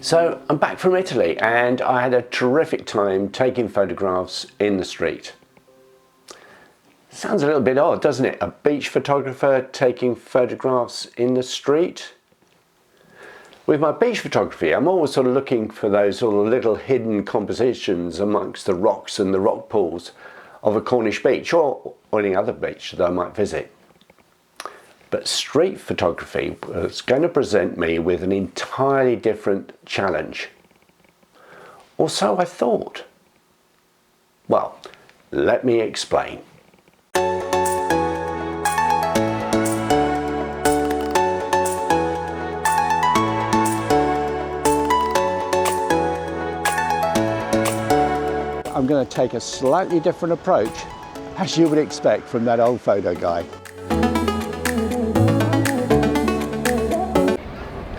So I'm back from Italy and I had a terrific time taking photographs in the street. Sounds a little bit odd, doesn't it? A beach photographer taking photographs in the street? With my beach photography, I'm always sort of looking for those sort of little hidden compositions amongst the rocks and the rock pools of a Cornish beach or any other beach that I might visit. But street photography was going to present me with an entirely different challenge. Or so I thought. Well, let me explain. I'm going to take a slightly different approach, as you would expect from that old photo guy.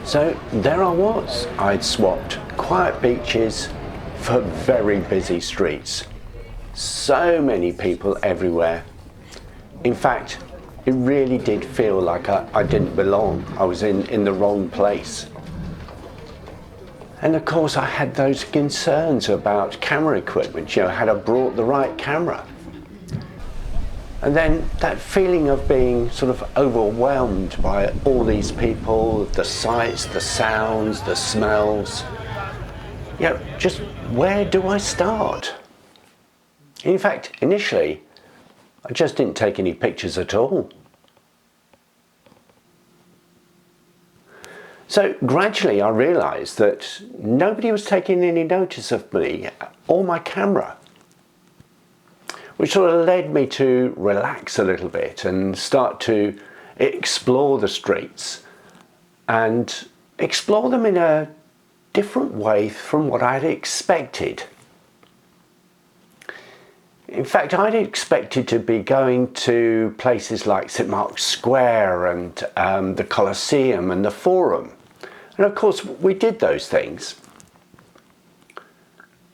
So there I was. I'd swapped quiet beaches for very busy streets. So many people everywhere. In fact, it really did feel like I didn't belong. I was in the wrong place. And of course I had those concerns about camera equipment, had I brought the right camera? And then that feeling of being sort of overwhelmed by all these people, the sights, the sounds, the smells. Just where do I start? In fact, initially, I just didn't take any pictures at all. So gradually I realised that nobody was taking any notice of me or my camera, which sort of led me to relax a little bit and start to explore the streets and explore them in a different way from what I'd expected. In fact, I'd expected to be going to places like St Mark's Square and the Colosseum and the Forum. And of course, we did those things.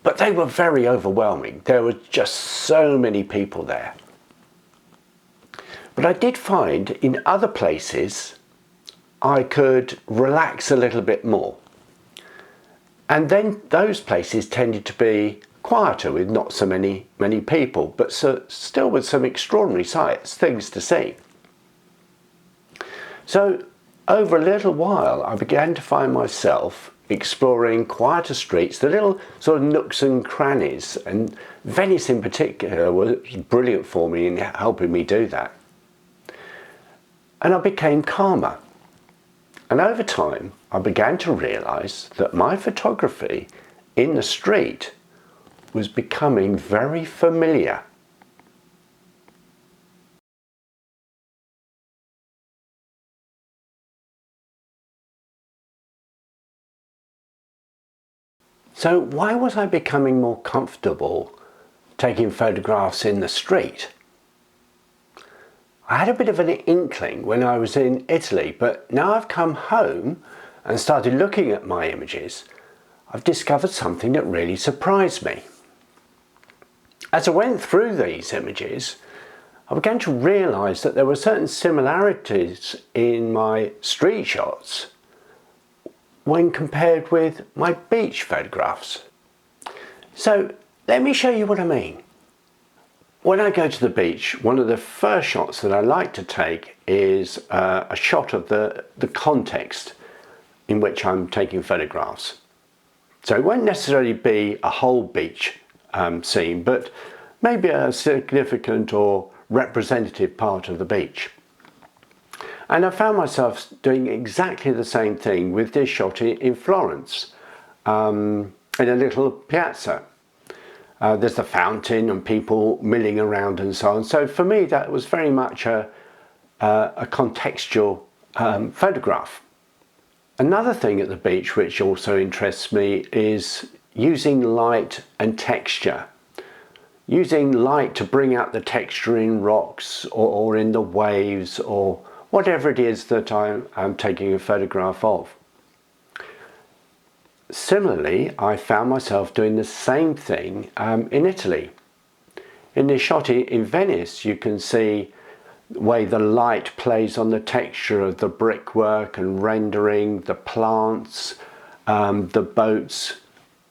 But they were very overwhelming. There were just so many people there. But I did find in other places I could relax a little bit more. And then those places tended to be quieter with not so many people, but still with some extraordinary sights, things to see. So over a little while I began to find myself exploring quieter streets, the little sort of nooks and crannies, and Venice in particular was brilliant for me in helping me do that. And I became calmer. And over time I began to realise that my photography in the street was becoming very familiar. So why was I becoming more comfortable taking photographs in the street? I had a bit of an inkling when I was in Italy, but now I've come home and started looking at my images, I've discovered something that really surprised me. As I went through these images, I began to realise that there were certain similarities in my street shots when compared with my beach photographs. So let me show you what I mean. When I go to the beach, one of the first shots that I like to take is a shot of the context in which I'm taking photographs. So it won't necessarily be a whole beach scene, but maybe a significant or representative part of the beach. And I found myself doing exactly the same thing with this shot in Florence, in a little piazza. There's the fountain and people milling around and so on. So for me, that was very much a contextual photograph. Another thing at the beach which also interests me is using light and texture. Using light to bring out the texture in rocks or in the waves or whatever it is that I'm taking a photograph of. Similarly, I found myself doing the same thing in Italy. In this shot in Venice, you can see the way the light plays on the texture of the brickwork and rendering, the plants, the boats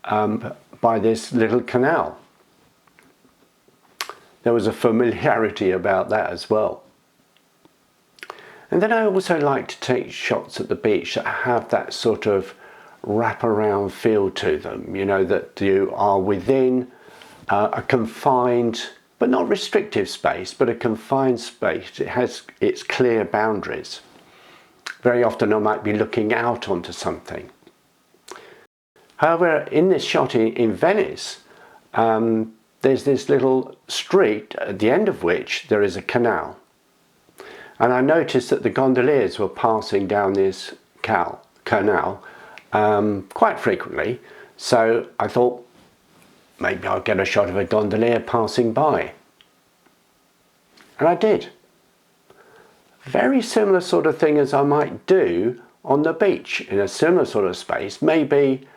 by this little canal. There was a familiarity about that as well. And then I also like to take shots at the beach that have that sort of wraparound feel to them, you know, that you are within a confined, but not restrictive space, but a confined space. It has its clear boundaries. Very often I might be looking out onto something. However, in this shot in Venice, there's this little street at the end of which there is a canal. And I noticed that the gondoliers were passing down this canal quite frequently. So I thought maybe I'll get a shot of a gondolier passing by. And I did. Very similar sort of thing as I might do on the beach in a similar sort of space. Maybe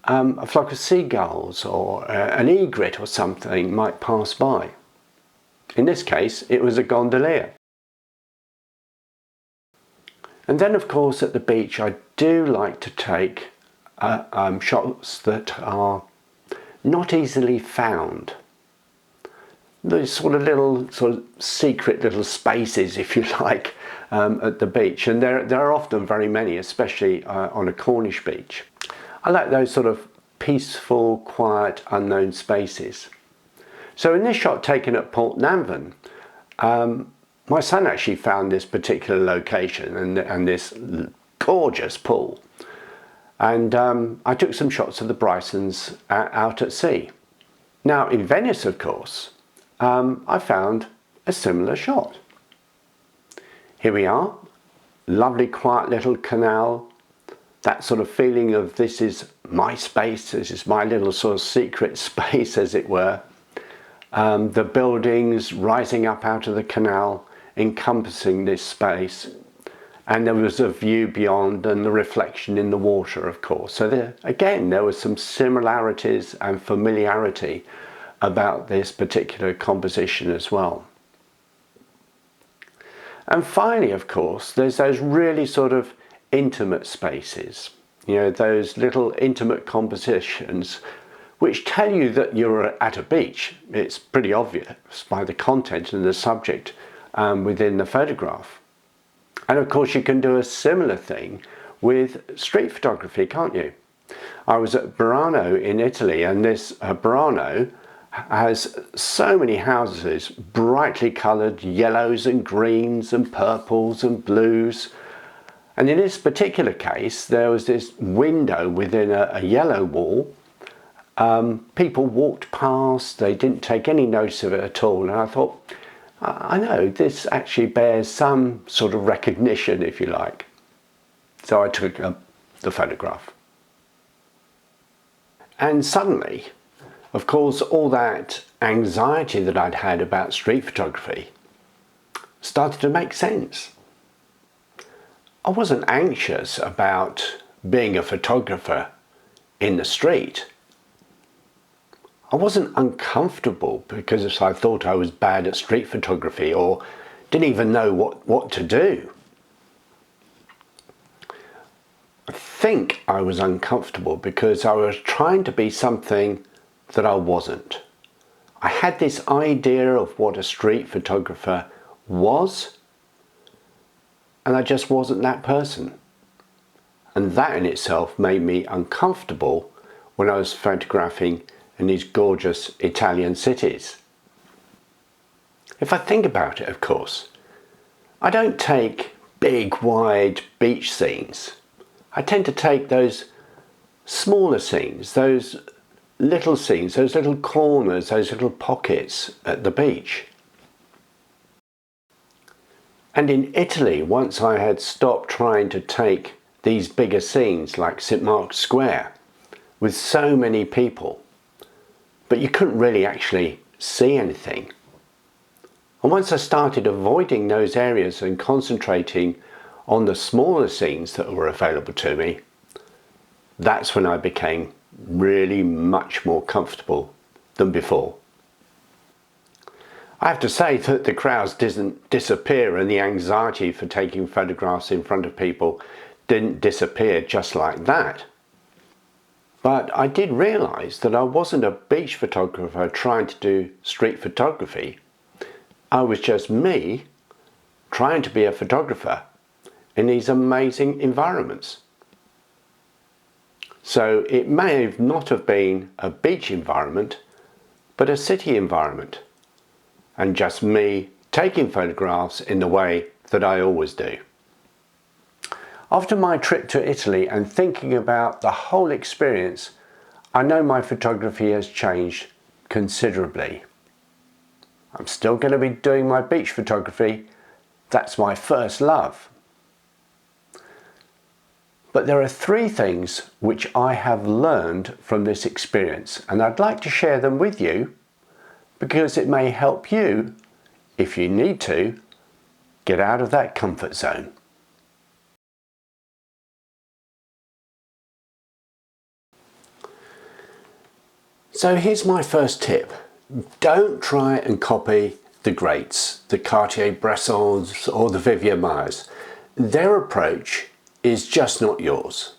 a flock of seagulls or an egret or something might pass by. In this case, it was a gondolier. And then, of course, at the beach, I do like to take shots that are not easily found. Those sort of secret little spaces, if you like, at the beach. And there are often very many, especially on a Cornish beach. I like those sort of peaceful, quiet, unknown spaces. So in this shot taken at Port Nanvan, my son actually found this particular location and this gorgeous pool. And I took some shots of the Brysons out at sea. Now in Venice, of course, I found a similar shot. Here we are, lovely quiet little canal. That sort of feeling of this is my space, this is my little sort of secret space, as it were. The buildings rising up out of the canal, encompassing this space. And there was a view beyond and the reflection in the water, of course. So there were some similarities and familiarity about this particular composition as well. And finally, of course, there's those really sort of intimate spaces, you know, those little intimate compositions which tell you that you're at a beach. It's pretty obvious by the content and the subject within the photograph. And of course you can do a similar thing with street photography, can't you? I was at Burano in Italy, and this Burano has so many houses, brightly coloured yellows and greens and purples and blues. And in this particular case, there was this window within a yellow wall. People walked past, they didn't take any notice of it at all. And I thought, I know, this actually bears some sort of recognition, if you like. So I took the photograph. And suddenly, of course, all that anxiety that I'd had about street photography started to make sense. I wasn't anxious about being a photographer in the street. I wasn't uncomfortable because I thought I was bad at street photography or didn't even know what to do. I think I was uncomfortable because I was trying to be something that I wasn't. I had this idea of what a street photographer was, and I just wasn't that person. And that in itself made me uncomfortable when I was photographing in these gorgeous Italian cities. If I think about it, of course, I don't take big, wide beach scenes. I tend to take those smaller scenes, those little scenes, those little corners, those little pockets at the beach. And in Italy, once I had stopped trying to take these bigger scenes like St. Mark's Square with so many people, but you couldn't really actually see anything. And once I started avoiding those areas and concentrating on the smaller scenes that were available to me, that's when I became really much more comfortable than before. I have to say that the crowds didn't disappear, and the anxiety for taking photographs in front of people didn't disappear just like that. But I did realise that I wasn't a beach photographer trying to do street photography. I was just me trying to be a photographer in these amazing environments. So it may not have been a beach environment, but a city environment, and just me taking photographs in the way that I always do. After my trip to Italy and thinking about the whole experience, I know my photography has changed considerably. I'm still going to be doing my beach photography. That's my first love. But there are 3 things which I have learned from this experience, and I'd like to share them with you because it may help you, if you need to, get out of that comfort zone. So here's my first tip. Don't try and copy the greats, the Cartier-Bressons or the Vivian Mayers. Their approach is just not yours.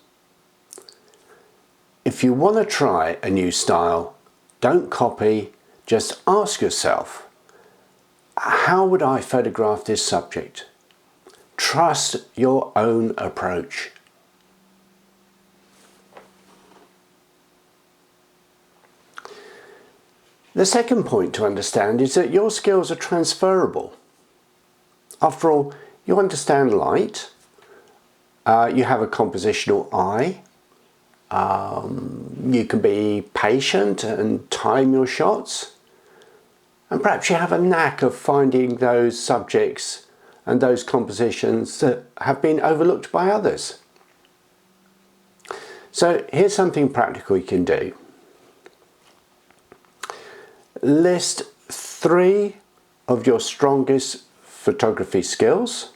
If you want to try a new style, don't copy, just ask yourself, how would I photograph this subject? Trust your own approach. The second point to understand is that your skills are transferable. After all, you understand light, you have a compositional eye, you can be patient and time your shots, and perhaps you have a knack of finding those subjects and those compositions that have been overlooked by others. So here's something practical you can do. List 3 of your strongest photography skills.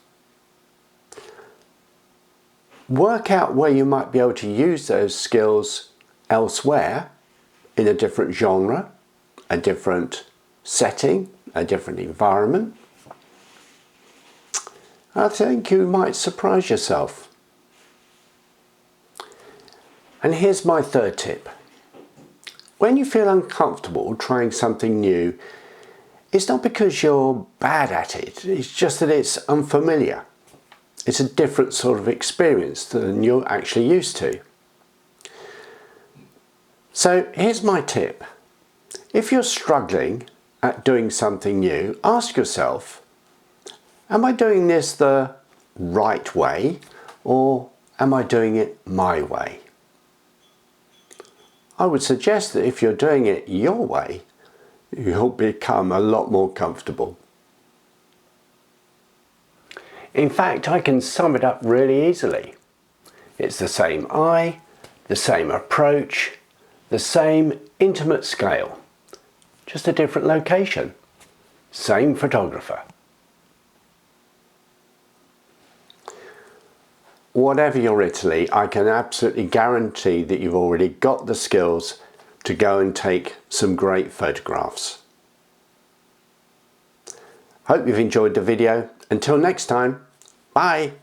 Work out where you might be able to use those skills elsewhere in a different genre, a different setting, a different environment. I think you might surprise yourself. And here's my third tip. When you feel uncomfortable trying something new, it's not because you're bad at it, it's just that it's unfamiliar. It's a different sort of experience than you're actually used to. So here's my tip. If you're struggling at doing something new, ask yourself, am I doing this the right way, or am I doing it my way? I would suggest that if you're doing it your way, you'll become a lot more comfortable. In fact, I can sum it up really easily. It's the same eye, the same approach, the same intimate scale, just a different location, same photographer. Whatever your Italy, I can absolutely guarantee that you've already got the skills to go and take some great photographs. Hope you've enjoyed the video. Until next time, bye.